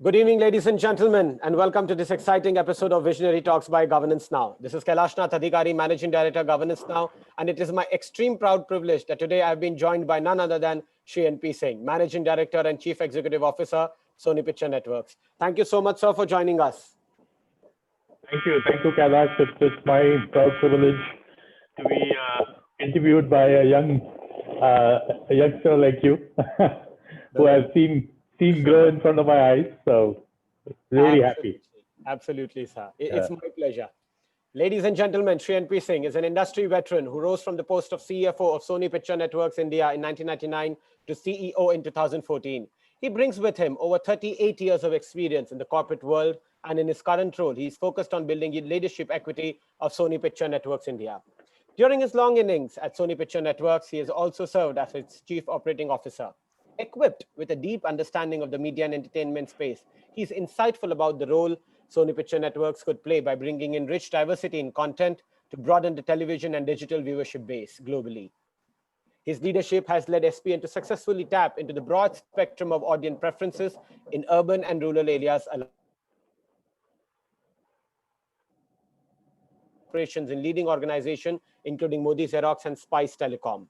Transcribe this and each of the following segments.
Good evening, ladies and gentlemen, and welcome to this exciting episode of Visionary Talks by Governancenow. This is Kailashnath Adhikari, Managing Director, Governancenow, and it is my extreme proud privilege that today I've been joined by none other than Singh MD Singh, Managing Director and Chief Executive Officer, Sony Pictures Networks. Thank you so much, sir, for joining us. Thank you, Kailash. It's my proud privilege to be interviewed by a youngster like you, who I've seen grow in front of my eyes. So, really happy. Absolutely, sir. It's my pleasure. Ladies and gentlemen, Singh MD Singh is an industry veteran who rose from the post of CFO of Sony Pictures Networks India in 1999 to CEO in 2014. He brings with him over 38 years of experience in the corporate world, and in his current role, he's focused on building leadership equity of Sony Pictures Networks India. During his long innings at Sony Pictures Networks, he has also served as its Chief Operating Officer. Equipped with a deep understanding of the media and entertainment space, he's insightful about the role Sony Pictures Networks could play by bringing in rich diversity in content to broaden the television and digital viewership base globally. His leadership has led SPN to successfully tap into the broad spectrum of audience preferences in urban and rural areas, operations in leading organizations including Modi Xerox and Spice Telecom.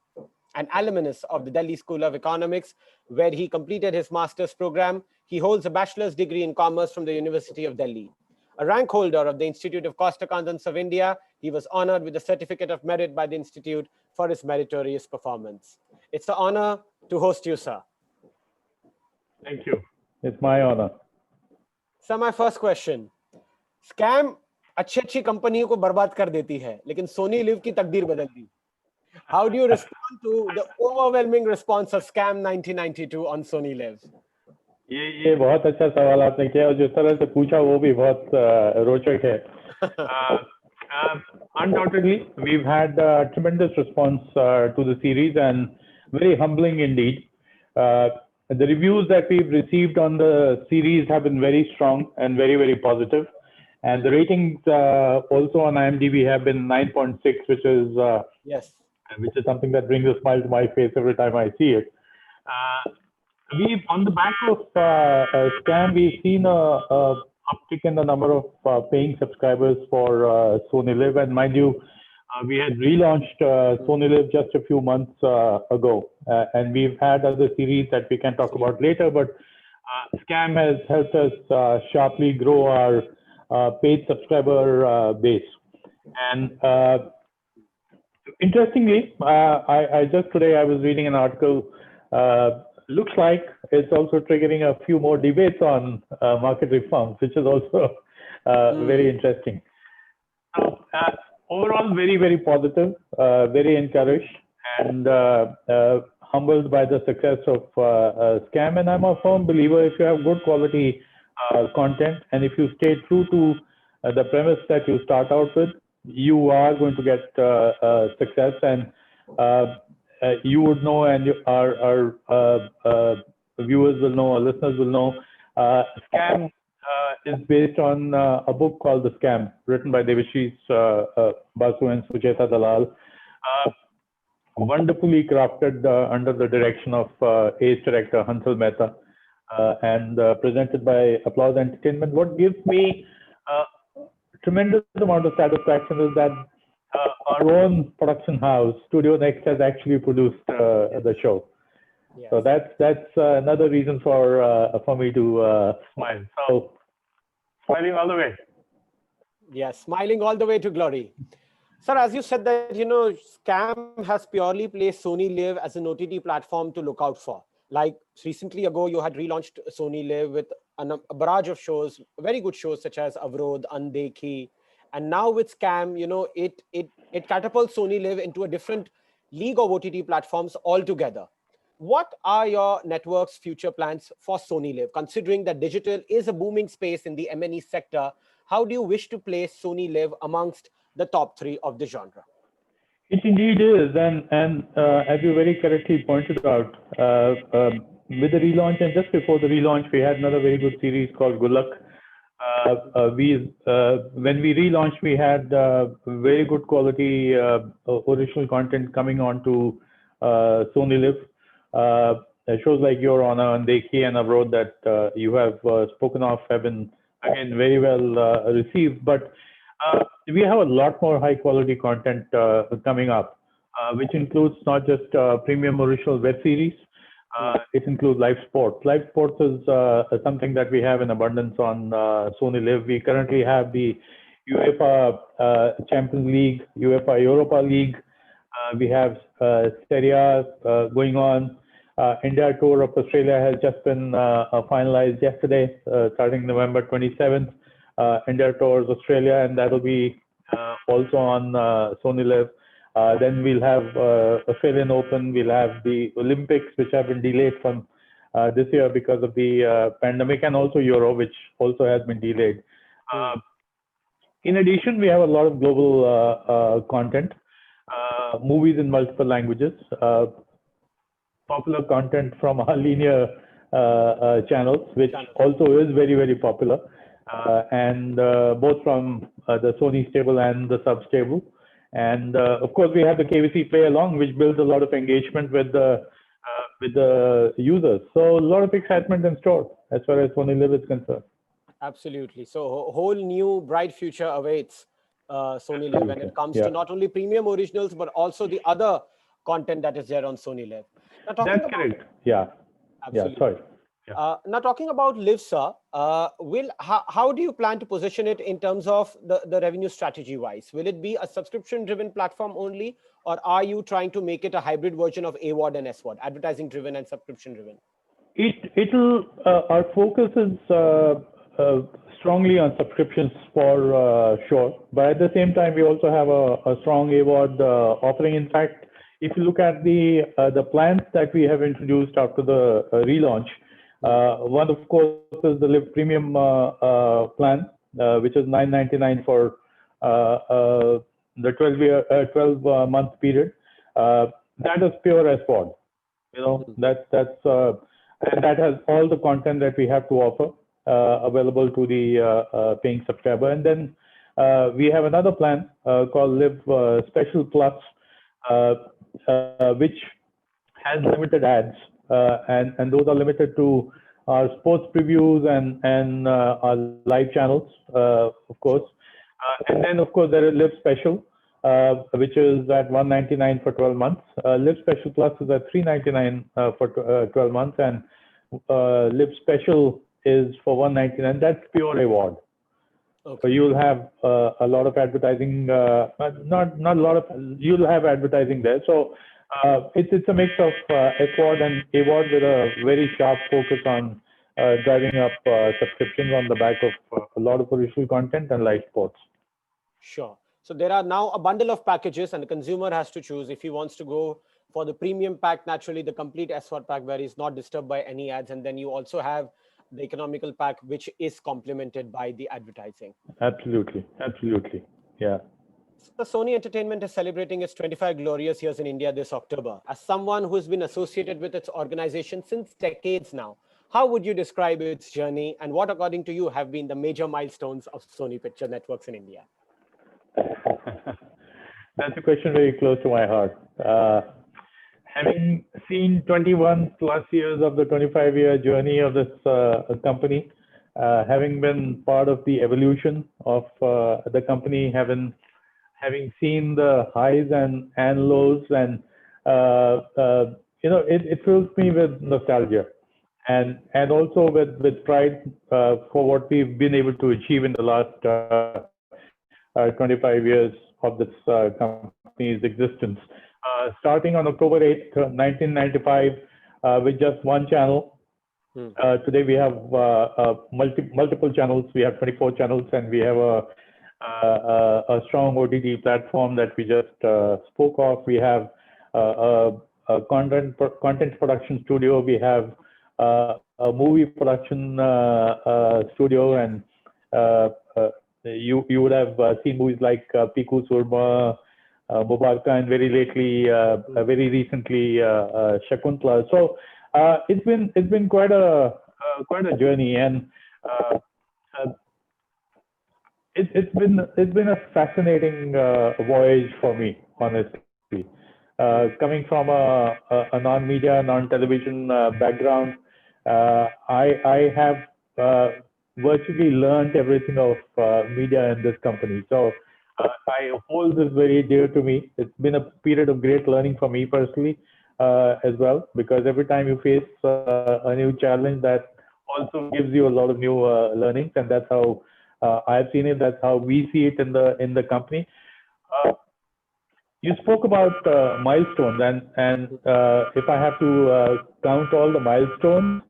An alumnus of the Delhi School of Economics, where he completed his master's program, he holds a bachelor's degree in commerce from the University of Delhi. A rank holder of the Institute of Cost Accountants of India, he was honored with the Certificate of Merit by the Institute for his meritorious performance. It's an honor to host you, sir. Thank you. It's my honor. So my first question. Scam अच्छी कंपनियों को बर्बाद कर देती है, लेकिन Soni live की तकदीर बदल दी. How do you respond to the overwhelming response of Scam 1992 on Sony Live? ये बहुत अच्छा सवाल आपने किया और जिस तरह से पूछा वो भी बहुत रोचक है. Undoubtedly, we've had tremendous response to the series and very humbling indeed. The reviews that we've received on the series have been very strong and very, very positive. And the ratings also on IMDb have been 9.6, which is which is something that brings a smile to my face every time I see it. We've, on the back of Scam, we've seen a uptick in the number of paying subscribers for Sony Live. And mind you, we had relaunched Sony Live just a few months ago. And we've had other series that we can talk about later, but Scam has helped us sharply grow our paid subscriber base. And interestingly, I just today I was reading an article. Looks like it's also triggering a few more debates on market reforms, which is also very interesting. So overall, very, very positive, very encouraged, and humbled by the success of Scam. And I'm a firm believer if you have good quality content and if you stay true to the premise that you start out with, you are going to get success, and you would know, and our viewers will know, our listeners will know. Scam is based on a book called The Scam, written by Devashish Basu and Sujata Dalal. Wonderfully crafted under the direction of ace director Hansal Mehta and presented by Applause Entertainment. What gives me tremendous amount of satisfaction is that our own production house, Studio Next, has actually produced the show. Yes. So that's another reason for me to smile. So smiling all the way. Yes, smiling all the way to glory. Sir, as you said that, Scam has purely placed Sony Live as an OTT platform to look out for. Like recently ago, you had relaunched Sony Live with a barrage of shows, very good shows such as Avrod, Andekhi, and now with Scam, it catapults Sony Live into a different league of OTT platforms altogether. What are your network's future plans for Sony Live? Considering that digital is a booming space in the M&E sector, how do you wish to place Sony Live amongst the top three of the genre? It indeed is, and as you very correctly pointed out, with the relaunch and just before the relaunch, we had another very good series called Good Luck. When we relaunched, we had very good quality original content coming on to Sony Live. shows like Your Honor and Dekhi and Abroad that you have spoken of have been again very well received. But we have a lot more high quality content coming up, which includes not just premium original web series. It includes live sports. Live sports is something that we have in abundance on Sony Live. We currently have the UEFA Champions League, UEFA Europa League. We have Serie A going on. India tour of Australia has just been finalized yesterday, starting November 27th. India tours Australia, and that'll be also on Sony Live. Then we'll have Australian Open. We'll have the Olympics, which have been delayed from this year because of the pandemic, and also Euro, which also has been delayed. In addition, we have a lot of global content, movies in multiple languages, popular content from our linear channels, which also is very, very popular, and both from the Sony stable and the sub stable. And of course, we have the KVC Play Along, which builds a lot of engagement with the users. So a lot of excitement in store as far as Sony Live is concerned. Absolutely. So a whole new bright future awaits Sony Live when it comes to not only premium originals, but also the other content that is there on Sony Live. Now, that's correct. Yeah. Absolutely. Yeah, sorry. Yeah. Now, talking about Live, sir, how do you plan to position it in terms of the revenue strategy wise? Will it be a subscription driven platform only, or are you trying to make it a hybrid version of AVOD and SVOD, advertising driven and subscription driven? Our focus is strongly on subscriptions for sure, but at the same time we also have a strong AVOD offering. In fact, if you look at the plans that we have introduced after the relaunch, one of course is the Live Premium plan, which is $9.99 for the 12-month period. That is pure SVOD. And that has all the content that we have to offer available to the paying subscriber. And then we have another plan called Live Special Plus, which has limited ads, and those are limited to our sports previews and our live channels, of course. And then, of course, there is Live Special, which is at $199 for 12 months. Live Special Plus is at $399 for 12 months, and Live Special is for $199. That's pure AVOD. Okay. So you'll have a lot of advertising, not a lot of, you'll have advertising there. So it's a mix of SVOD and AVOD with a very sharp focus on driving up subscriptions on the back of a lot of original content and live sports. Sure. So there are now a bundle of packages, and the consumer has to choose if he wants to go for the premium pack, naturally the complete SVOD pack where he's not disturbed by any ads. And then you also have the economical pack, which is complemented by the advertising. Absolutely. Absolutely. Yeah. So Sony Entertainment is celebrating its 25 glorious years in India this October. As someone who has been associated with its organization since decades now, how would you describe its journey, and what, according to you, have been the major milestones of Sony Pictures Networks in India? That's a question very close to my heart. Having seen 21 plus years of the 25-year journey of this company, having been part of the evolution of the company, having seen the highs and lows, and it fills me with nostalgia and also with pride for what we've been able to achieve in the last 25 years of this company's existence. Starting on October 8th, 1995, with just one channel. Today we have multiple channels. We have 24 channels, and we have a strong OTT platform that we just spoke of. We have a content production studio. We have a movie production studio, and you would have seen movies like Piku Surma, Mubarka, and very recently Shakuntala. So it's been quite a journey, and it's been a fascinating voyage for me, honestly. Coming from a non-media, non-television background, I have virtually learned everything of media in this company. So I hold this very dear to me. It's been a period of great learning for me personally as well, because every time you face a new challenge, that also gives you a lot of new learnings, and that's how I've seen it. That's how we see it in the company. You spoke about milestones, and if I have to count all the milestones,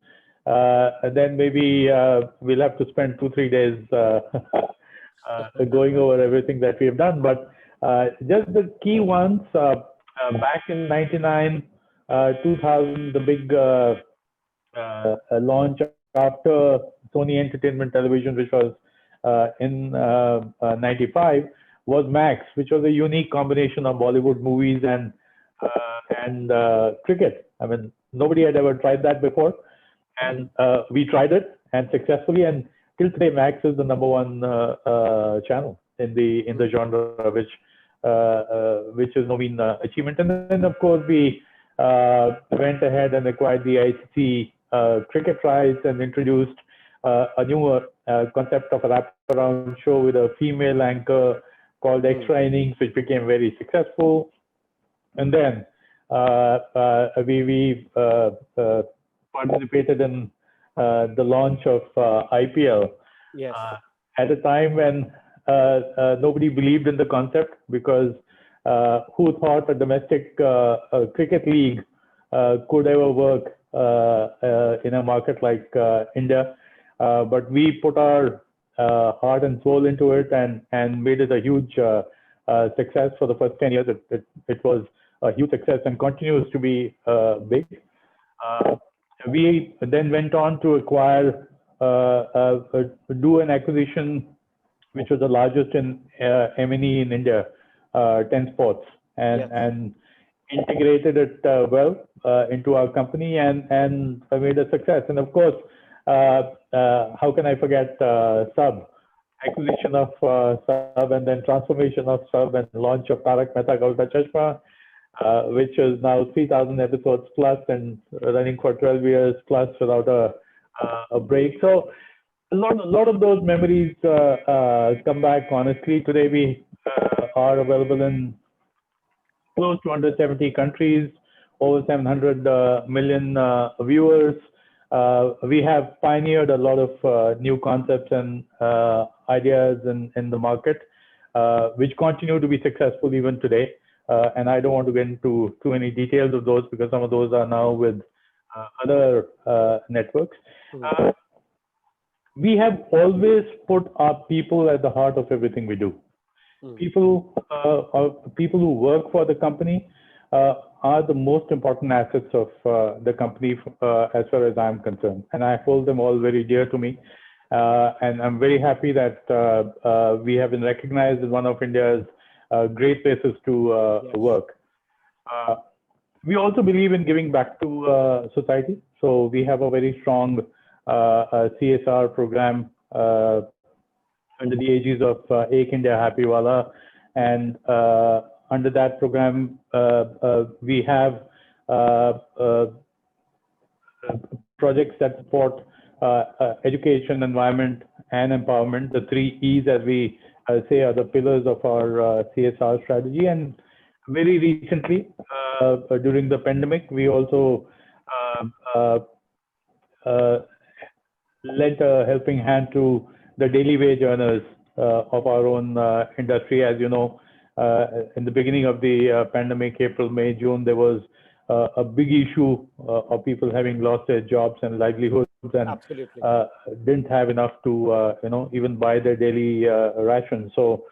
then maybe we'll have to spend 2-3 days going over everything that we have done. But just the key ones, back in 99, 2000, the big launch after Sony Entertainment Television, which was in 95, was Max, which was a unique combination of Bollywood movies and cricket. I mean, nobody had ever tried that before, and we tried it and successfully. And till today, Max is the #1 channel in the genre, which is no mean achievement. And then, of course, we went ahead and acquired the ICC cricket rights and introduced a new concept of a wraparound show with a female anchor called Extra Innings, which became very successful. And then we participated in the launch of IPL at a time when nobody believed in the concept, because who thought a domestic cricket league could ever work in a market like India? But we put our heart and soul into it and made it a huge success for the first 10 years. It was a huge success and continues to be big. We then went on to acquire, do an acquisition, which was the largest in M&E in India, 10 Sports, and integrated it well into our company and made a success. And of course, how can I forget Sub, acquisition of Sub, and then transformation of Sub and launch of Tarak Mehta Ka Ulta Chashma, which is now 3,000 episodes plus and running for 12 years plus without a break. So a lot of those memories come back. Honestly, today we are available in close to 170 countries, over 700 million viewers. We have pioneered a lot of new concepts and ideas in the market, which continue to be successful even today. And I don't want to get into too many details of those, because some of those are now with other networks. We have always put our people at the heart of everything we do. People who work for the company are the most important assets of the company as far as I'm concerned. And I hold them all very dear to me. And I'm very happy that we have been recognized as one of India's great places to work. We also believe in giving back to society. So we have a very strong CSR program under the aegis of Ek India Happy Wala. And under that program, we have projects that support education, environment, and empowerment. The 3 E's, as we say, are the pillars of our CSR strategy. And very recently, during the pandemic, we also lent a helping hand to the daily wage earners of our own industry. As you know, in the beginning of the pandemic, April, May, June, there was a big issue of people having lost their jobs and livelihoods and didn't have enough to even buy their daily ration. So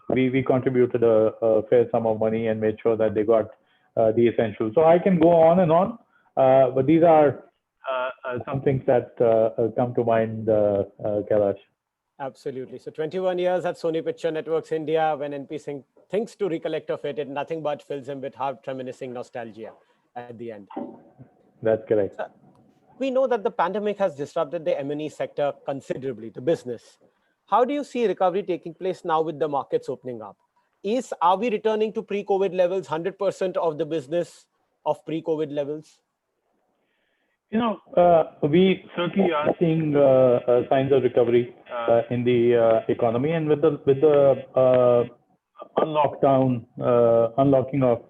we contributed a fair sum of money and made sure that they got the essentials. So I can go on and on, but these are some things that come to mind, Kailash. Absolutely. So 21 years at Sony Pictures Networks India. When NP Singh thinks to recollect of it, nothing but fills him with heart reminiscing nostalgia at the end. That's correct. We know that the pandemic has disrupted the M&E sector considerably, the business. How do you see recovery taking place now with the markets opening up? Are we returning to pre-COVID levels, 100% of the business of pre-COVID levels? We certainly are seeing signs of recovery in the economy, and with the unlocking of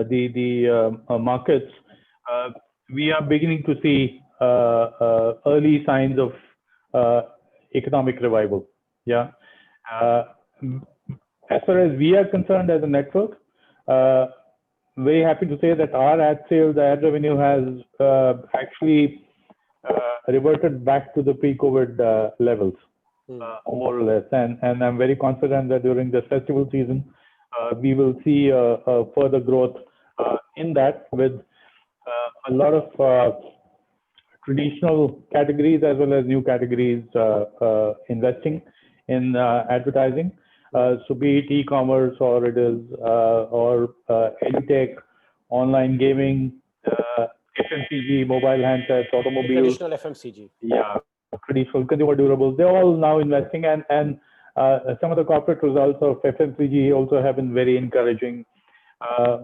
the markets, we are beginning to see early signs of economic revival. Yeah. As far as we are concerned as a network, very happy to say that our ad sales, ad revenue has actually reverted back to the pre-COVID levels, more or less. And I'm very confident that during the festival season, we will see a further growth in that, with a lot of traditional categories as well as new categories investing in advertising. So be it e-commerce, or it is edtech, online gaming, FMCG, mobile handsets, automobiles. Traditional FMCG. Yeah, traditional consumer durables. They're all now investing, and some of the corporate results of FMCG also have been very encouraging.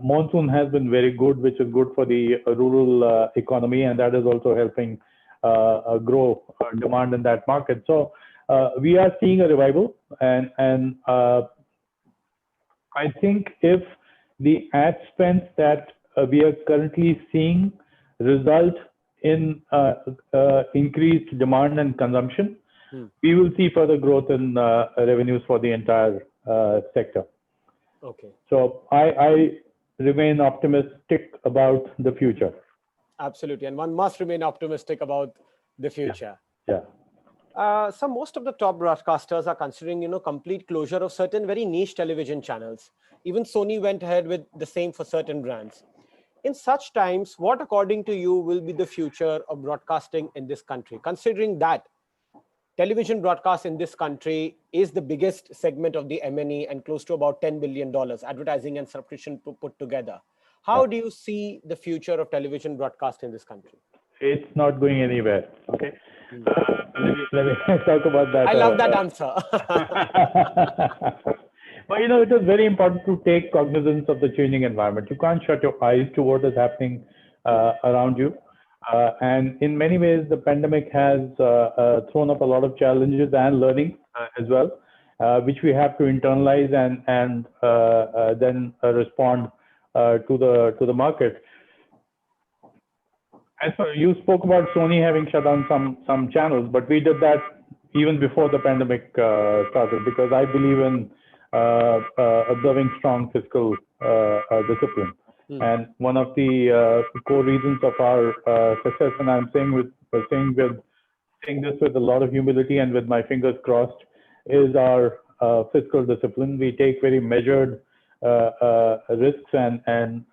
Monsoon has been very good, which is good for the rural economy, and that is also helping grow demand in that market. So we are seeing a revival, and I think if the ad spends that we are currently seeing result in increased demand and consumption, we will see further growth in revenues for the entire sector. Okay. So I remain optimistic about the future. Absolutely, and one must remain optimistic about the future. Yeah. So most of the top broadcasters are considering, complete closure of certain very niche television channels. Even Sony went ahead with the same for certain brands. In such times, what, according to you, will be the future of broadcasting in this country, considering that television broadcast in this country is the biggest segment of the M&E and close to about $10 billion, advertising and subscription put together? How do you see the future of television broadcast in this country? It's not going anywhere. Okay. Let me talk about that. I love that answer. But it is very important to take cognizance of the changing environment. You can't shut your eyes to what is happening around you. And in many ways, the pandemic has thrown up a lot of challenges and learning as well, which we have to internalize and then respond to the market. As for, you spoke about Sony having shut down some channels, but we did that even before the pandemic started, because I believe in observing strong fiscal discipline. And one of the core reasons of our success, and I'm saying this with a lot of humility and with my fingers crossed, is our fiscal discipline. We take very measured risks and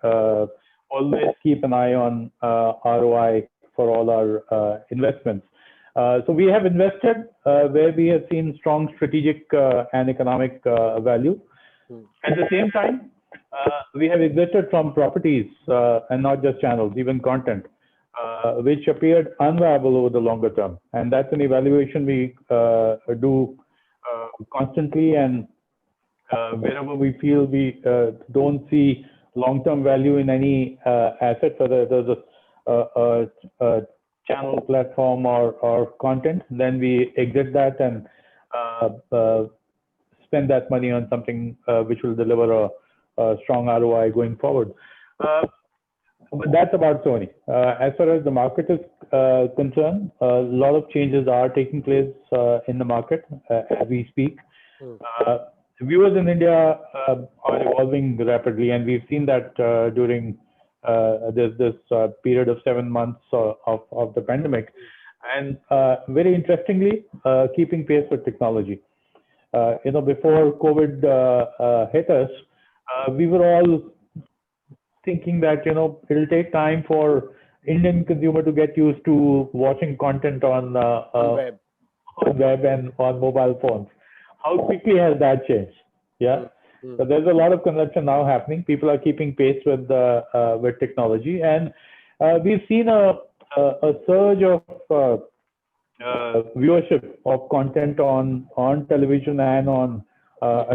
always keep an eye on ROI for all our investments. So we have invested where we have seen strong strategic and economic value. At the same time, we have exited from properties and not just channels, even content, which appeared unviable over the longer term. And that's an evaluation we do constantly, and wherever we feel we don't see long-term value in any asset, whether there's a channel, platform, or content, then we exit that and spend that money on something which will deliver a strong ROI going forward. But that's about Sony. As far as the market is concerned, a lot of changes are taking place in the market as we speak. Viewers in India are evolving rapidly, and we've seen that during this period of 7 months of the pandemic. And very interestingly, keeping pace with technology. Before COVID hit us, we were all thinking that it'll take time for Indian consumer to get used to watching content on web and on mobile phones. How quickly has that changed? Yeah. So there's a lot of consumption now happening. People are keeping pace with technology, and we've seen a surge of viewership of content on television and on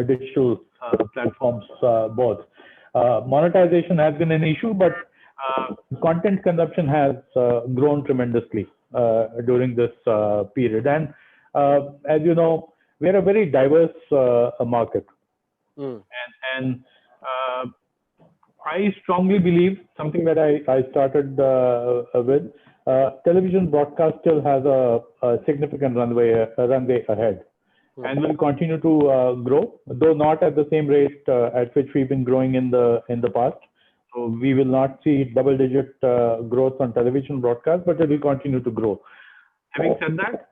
digital platforms both. Monetization has been an issue, but content consumption has grown tremendously during this period. And as you know, we are a very diverse market. And I strongly believe something that I started with, television broadcast still has a significant runway ahead, and will continue to grow, though not at the same rate at which we've been growing in the past. So we will not see double-digit growth on television broadcast, but it will continue to grow. Having said that,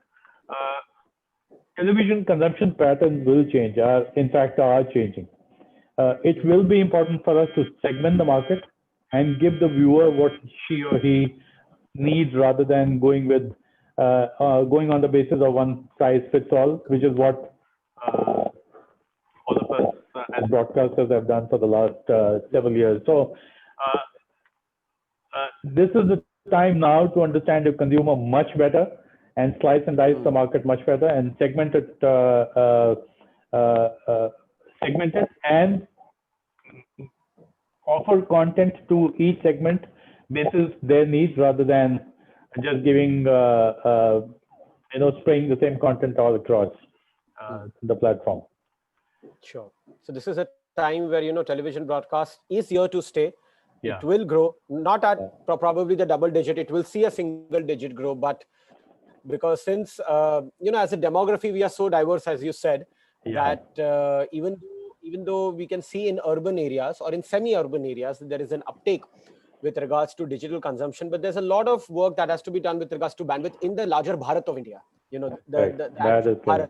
television consumption patterns will change, in fact, are changing. It will be important for us to segment the market and give the viewer what she or he needs, rather than going on the basis of one size fits all, which is what all of us as broadcasters have done for the last several years. So this is the time now to understand the consumer much better and slice and dice the market much better and segment it and offer content to each segment basis their needs, rather than just giving spraying the same content all across the platform. Sure. So this is a time where television broadcast is here to stay. Yeah. It will grow, not at probably the double digit. It will see a single digit grow, but because since as a demography we are so diverse, as you said, that even though we can see in urban areas or in semi-urban areas there is an uptake with regards to digital consumption, but there's a lot of work that has to be done with regards to bandwidth in the larger Bharat of India. Bharat,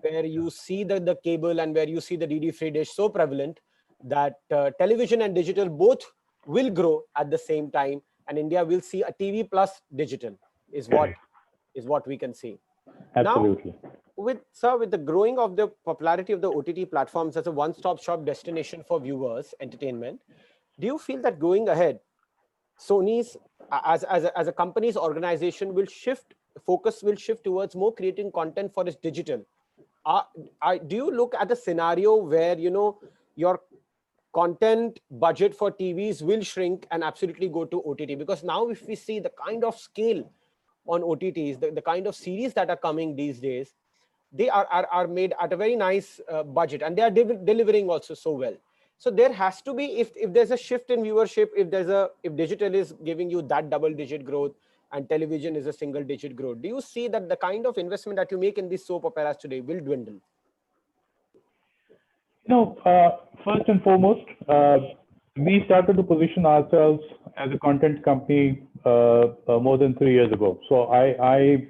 where you see the cable and where you see the DD free dish so prevalent that television and digital both will grow at the same time, and India will see a TV plus digital is what we can see. Absolutely. Now, with the growing of the popularity of the OTT platforms as a one-stop shop destination for viewers, entertainment, do you feel that going ahead, Sony's as a company's organization focus will shift towards more creating content for its digital? Do you look at a scenario where your content budget for TVs will shrink and absolutely go to OTT? Because now if we see the kind of scale on OTTs, the kind of series that are coming these days, they are made at a very nice budget, and they are delivering also so well. So there has to be, if there's a shift in viewership, if digital is giving you that double-digit growth and television is a single-digit growth, do you see that the kind of investment that you make in these soap operas today will dwindle? First and foremost, we started to position ourselves as a content company more than 3 years ago. So I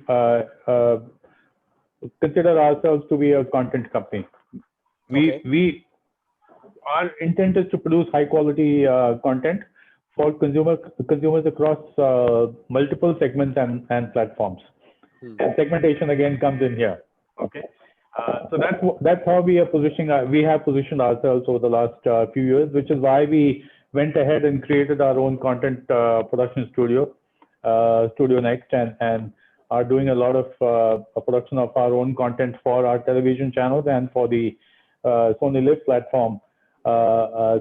consider ourselves to be a content company. Our intent is to produce high quality content for consumers across multiple segments and platforms. And segmentation again comes in here. Okay. So that's how we have positioned ourselves over the last few years, which is why we went ahead and created our own content production studio, Studio Next, and are doing a lot of production of our own content for our television channels and for the Sony Live platform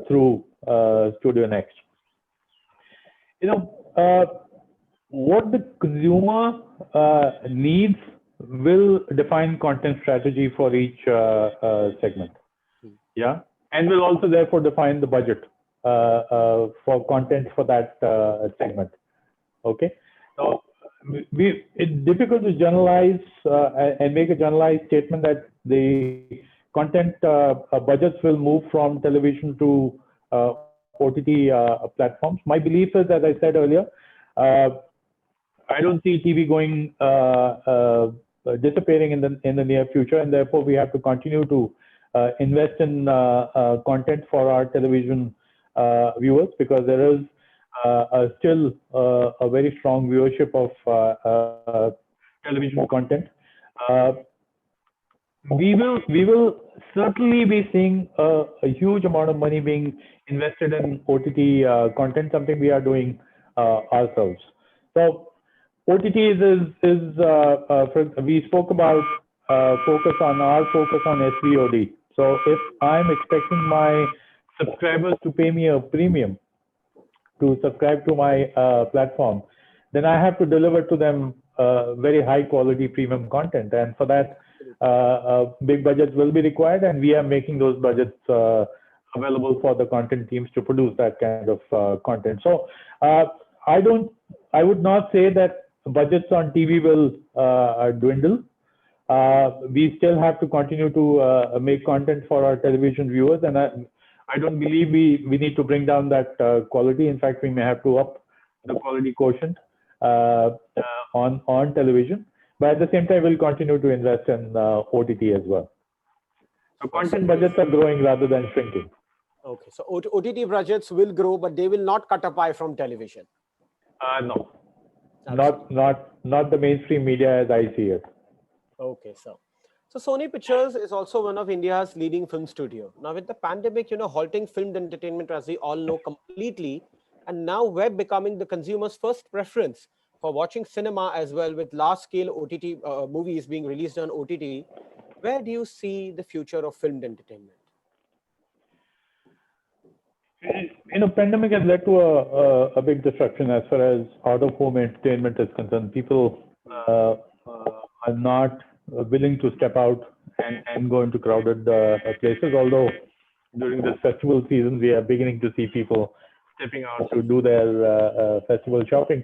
through Studio Next. What the consumer needs will define content strategy for each segment. Yeah, and will also therefore define the budget for content for that segment. Okay, so it's difficult to generalize and make a generalized statement that the content budgets will move from television to OTT platforms. My belief is, as I said earlier, I don't see TV going disappearing in the near future, and therefore we have to continue to invest in content for our television viewers, because there is still a very strong viewership of television content. We will certainly be seeing a huge amount of money being invested in OTT content, something we are doing ourselves. So OTTs is we spoke about focus on SVOD. So if I'm expecting my subscribers to pay me a premium to subscribe to my platform, then I have to deliver to them very high quality premium content. And for that, big budgets will be required, and we are making those budgets available for the content teams to produce that kind of content. So I would not say that budgets on TV will dwindle. We still have to continue to make content for our television viewers, and I don't believe we need to bring down that quality. In fact, we may have to up the quality quotient on television, but at the same time, we'll continue to invest in OTT as well. So content budgets are growing rather than shrinking. Okay, so OTT budgets will grow, but they will not cut a pie from television. No, not the mainstream media as I see it. Okay, so Sony Pictures is also one of India's leading film studio. Now with the pandemic, halting film entertainment, as we all know, completely, and now web becoming the consumer's first preference for watching cinema as well, with large-scale OTT movies being released on OTT, where do you see the future of film entertainment? Pandemic has led to a big disruption as far as out-of-home entertainment is concerned. People are not willing to step out and go into crowded places, although during this festival season, we are beginning to see people stepping out to do their festival shopping.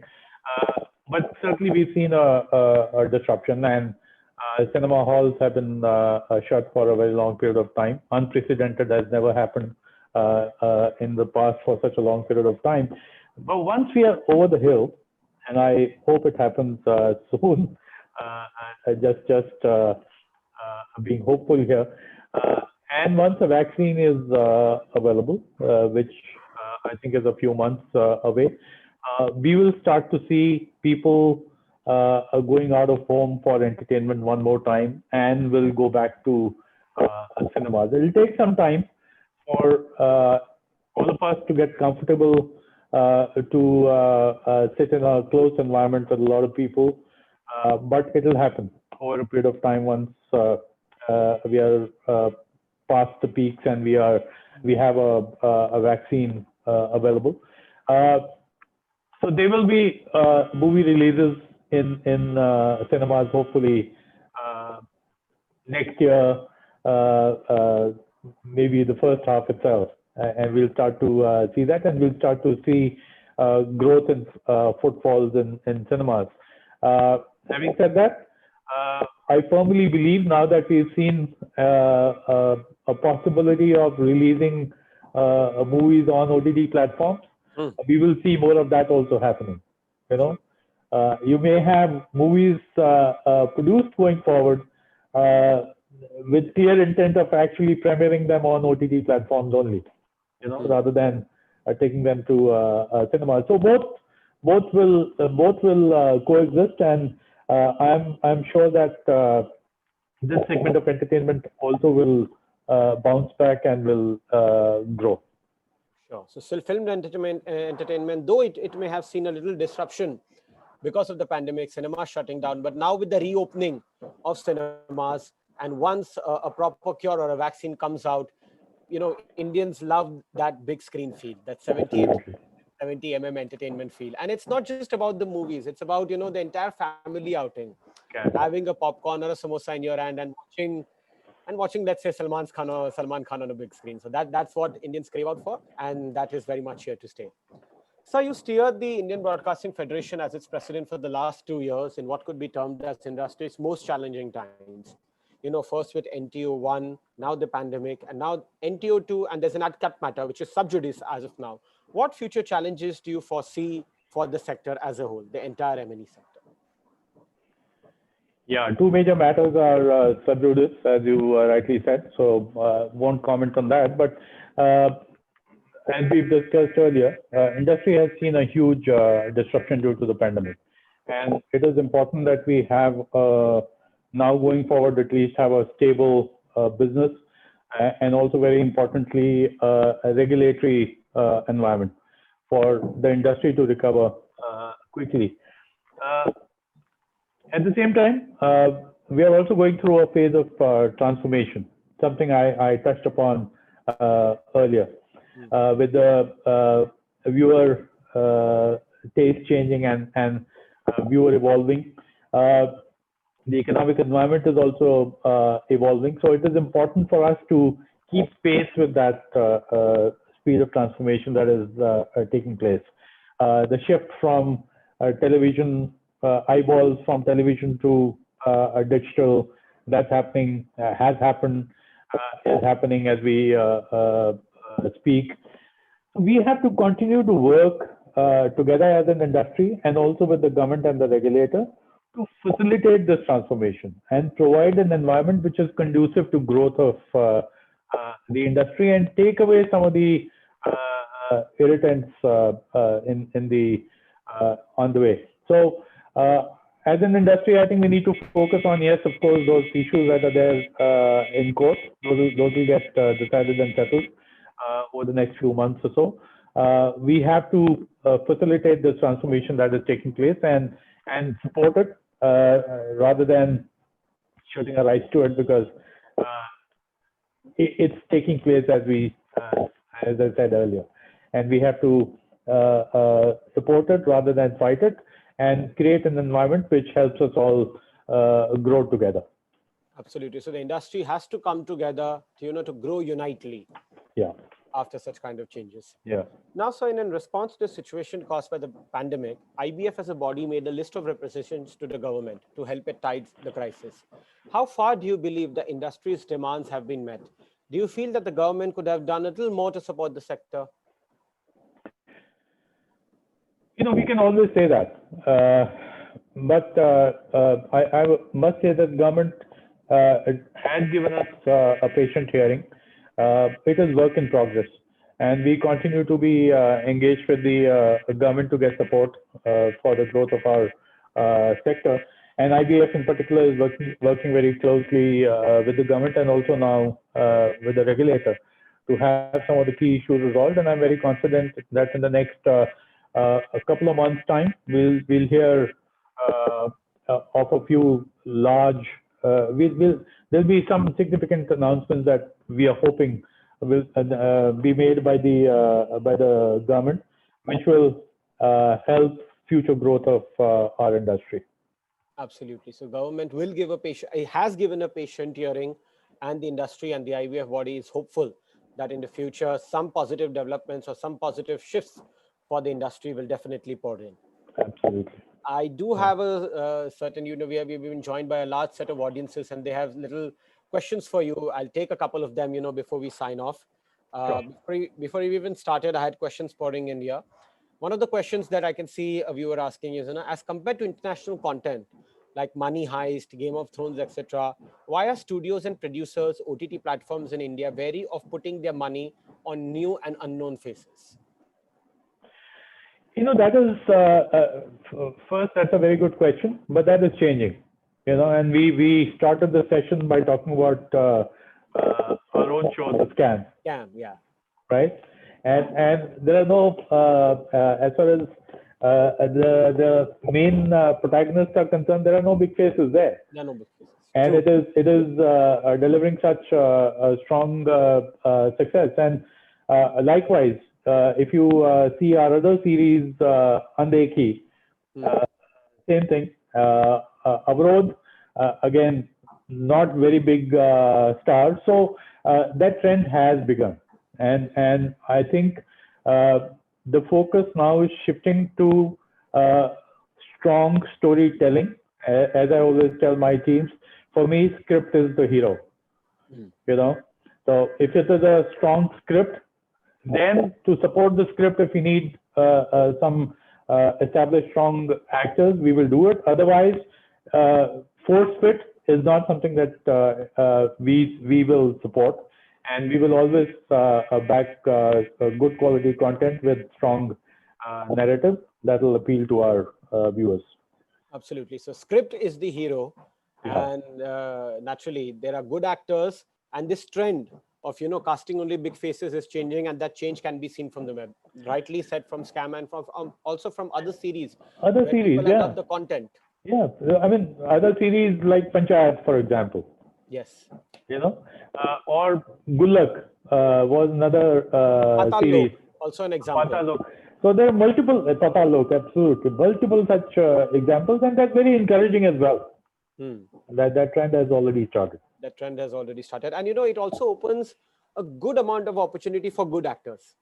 But certainly we've seen a disruption, and cinema halls have been shut for a very long period of time. Unprecedented, has never happened in the past for such a long period of time. But once we are over the hill, and I hope it happens soon, just being hopeful here, and once a vaccine is available, which I think is a few months away, we will start to see people going out of home for entertainment one more time, and will go back to cinemas. It will take some time for all of us to get comfortable to sit in a close environment with a lot of people, but it will happen over a period of time once we are past the peaks and we have a vaccine available. So there will be movie releases in cinemas hopefully next year, maybe the first half itself, and we'll start to see that, and we'll start to see growth in footfalls in cinemas. Having said that, I firmly believe now that we've seen a possibility of releasing movies on OTT platforms, we will see more of that also happening. You may have movies produced going forward with clear intent of actually premiering them on OTT platforms only, rather than taking them to cinema. So both will coexist, and I'm sure that this segment of entertainment also will bounce back and will grow. Sure. So still film entertainment, though it may have seen a little disruption because of the pandemic, cinema shutting down, but now with the reopening of cinemas, and once a proper cure or a vaccine comes out, Indians love that big screen feel, that 70 entertainment feel. And it's not just about the movies, it's about, the entire family outing, having a popcorn or a samosa in your hand and watching, let's say, Salman Khan on a big screen. So that's what Indians crave out for, and that is very much here to stay. So you steered the Indian Broadcasting Federation as its president for the last 2 years in what could be termed as industry's most challenging times. First with NTO 1, now the pandemic, and now NTO 2, and there's an AdCap matter, which is sub judice as of now. What future challenges do you foresee for the sector as a whole, the entire M&E sector? Yeah, two major matters are sub judice, as you rightly said, so won't comment on that. But as we've discussed earlier, industry has seen a huge disruption due to the pandemic. And it is important that we have, now going forward, at least have a stable business, and also very importantly, a regulatory environment for the industry to recover quickly. At the same time, we are also going through a phase of transformation. something I touched upon earlier, with the viewer taste changing and viewer evolving. The economic environment is also evolving, so it is important for us to keep pace with that speed of transformation that is taking place. The shift from television eyeballs from television to digital, that's happening, has happened, is happening as we speak. We have to continue to work together as an industry and also with the government and the regulator to facilitate this transformation and provide an environment which is conducive to growth of the industry and take away some of the irritants in the on the way. So as an industry, I think we need to focus on, yes, of course, those issues that are there in court. Those will get decided and settled over the next few months or so. We have to facilitate this transformation that is taking place and support it rather than shutting our eyes to it, because it's taking place as I said earlier, and we have to support it rather than fight it and create an environment which helps us all grow together. Absolutely. So the industry has to come together to grow unitely. Yeah. After such kind of changes. Yeah. Now, so in response to the situation caused by the pandemic, IBF as a body made a list of representations to the government to help it tide the crisis. How far do you believe the industry's demands have been met? Do you feel that the government could have done a little more to support the sector? We can always say that, but I must say that government has given us a patient hearing. It is work in progress, and we continue to be engaged with the government to get support for the growth of our sector. And IBF in particular is working very closely with the government and also now with the regulator to have some of the key issues resolved. And I'm very confident that in the next a couple of months' time, we'll hear of a few large. There'll be some significant announcements that we are hoping will be made by the government, which will help future growth of our industry. Absolutely. So government will give it has given a patient hearing, and the industry and the IBF body is hopeful that in the future, some positive developments or some positive shifts for the industry will definitely pour in. Absolutely. I do have a certain, we've been joined by a large set of audiences, and they have little questions for you. I'll take a couple of them, before we sign off. Sure. Before we even started, I had questions pouring in here. One of the questions that I can see a viewer asking is, as compared to international content like Money Heist, Game of Thrones, etc., why are studios and producers, OTT platforms in India wary of putting their money on new and unknown faces? That is, first, that's a very good question, but that is changing, and we started the session by talking about our own show, The Scam. Scam, yeah. Right? And there are no, as far as the main protagonists are concerned, there are no big faces there. There are no big faces. And True. it is delivering such a strong success. And likewise, if you see our other series, Andekhi, same thing. Avrod, again, not very big stars. So that trend has begun. And I think the focus now is shifting to strong storytelling. As I always tell my teams, for me, script is the hero. So if it is a strong script, then to support the script, if we need some established strong actors, we will do it. Otherwise, force fit is not something that we will support, and we will always back good quality content with strong narrative that will appeal to our viewers. Absolutely. So script is the hero, and naturally there are good actors, and this trend of casting only big faces is changing, and that change can be seen from the web. Rightly said, from Scam and from also from other series. Other series, love the content. Yeah, I mean other series like Panchayat, for example. Yes. Or Good Luck was another Patal series. Lok, also an example. Patal Lok. So there are multiple, Patal Lok, absolutely, multiple such examples, and that's very encouraging as well. That trend has already started. That trend has already started. And, it also opens a good amount of opportunity for good actors.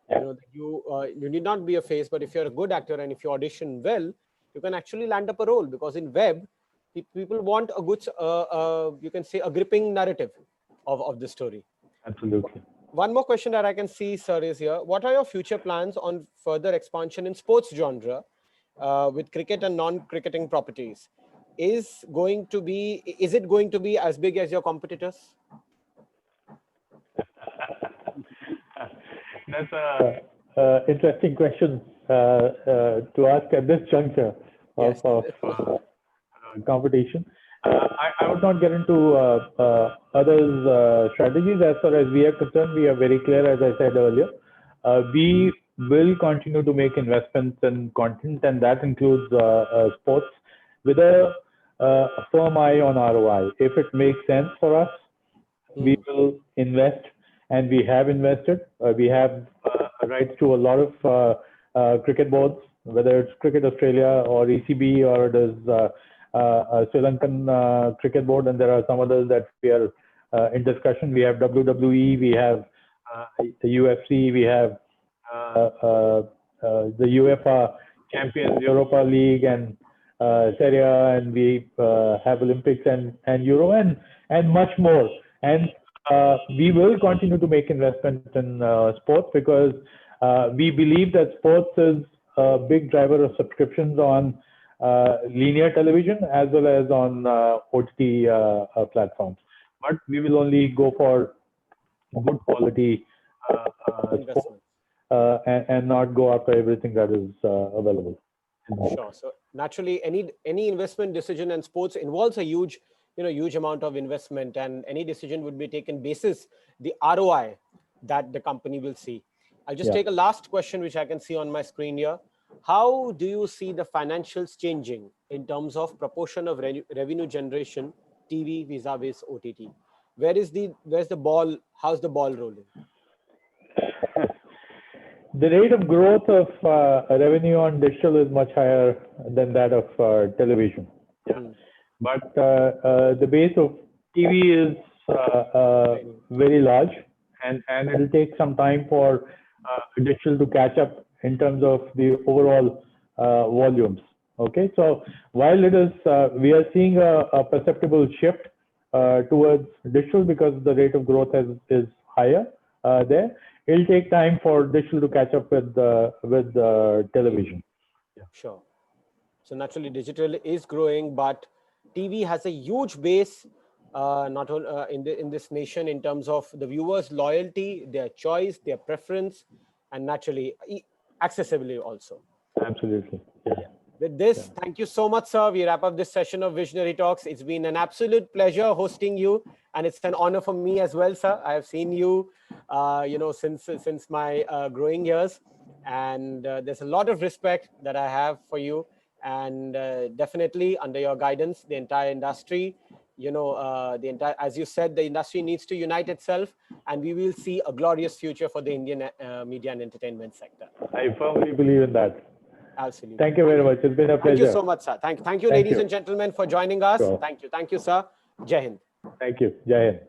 Yeah. You need not be a face, but if you're a good actor and if you audition well, you can actually land up a role, because in web, people want a good, you can say, a gripping narrative of the story. Absolutely. One more question that I can see, sir, is here. What are your future plans on further expansion in sports genre with cricket and non-cricketing properties? Is it going to be as big as your competitors? That's a interesting question to ask at this juncture Yes. of competition. I would not get into others' strategies. As far as we are concerned, we are very clear, as I said earlier. We will continue to make investments in content, and that includes sports, with a firm eye on ROI. If it makes sense for us, we will invest, and we have invested. We have rights to a lot of cricket boards, whether it's Cricket Australia or ECB, or it is Sri Lankan cricket board, and there are some others that we are in discussion. We have WWE, we have the UFC, we have the UEFA Champions Europa League and Serie A, and we have Olympics and Euro and much more. And we will continue to make investments in sports, because we believe that sports is a big driver of subscriptions on linear television as well as on OTT platforms. But we will only go for good quality sports and not go after everything that is available. Sure. So naturally, any investment decision in sports involves a huge amount of investment, and any decision would be taken basis the ROI that the company will see. I'll just take a last question, which I can see on my screen here. How do you see the financials changing in terms of proportion of revenue generation, TV vis-a-vis OTT? Where's the ball? How's the ball rolling? The rate of growth of revenue on digital is much higher than that of television. But the base of TV is very large, and it'll take some time for digital to catch up in terms of the overall volumes. Okay, so while it is, we are seeing a perceptible shift towards digital because the rate of growth is higher there. It'll take time for digital to catch up with television. Sure. So naturally, digital is growing, but TV has a huge base, not only in this nation, in terms of the viewers' loyalty, their choice, their preference, and naturally accessibility also. Absolutely. With this, thank you so much, sir. We wrap up this session of Visionary Talks. It's been an absolute pleasure hosting you, and it's an honor for me as well, sir. I have seen you, since my growing years, and there's a lot of respect that I have for you. And definitely, under your guidance, the entire industry, as you said, the industry needs to unite itself, and we will see a glorious future for the Indian media and entertainment sector. I firmly believe in that. Absolutely. Thank you very much. It's been a pleasure. Thank you so much, sir. Thank you, ladies and gentlemen, for joining us. Sure. Thank you, sir. Jai Hind. Thank you. Jai Hind.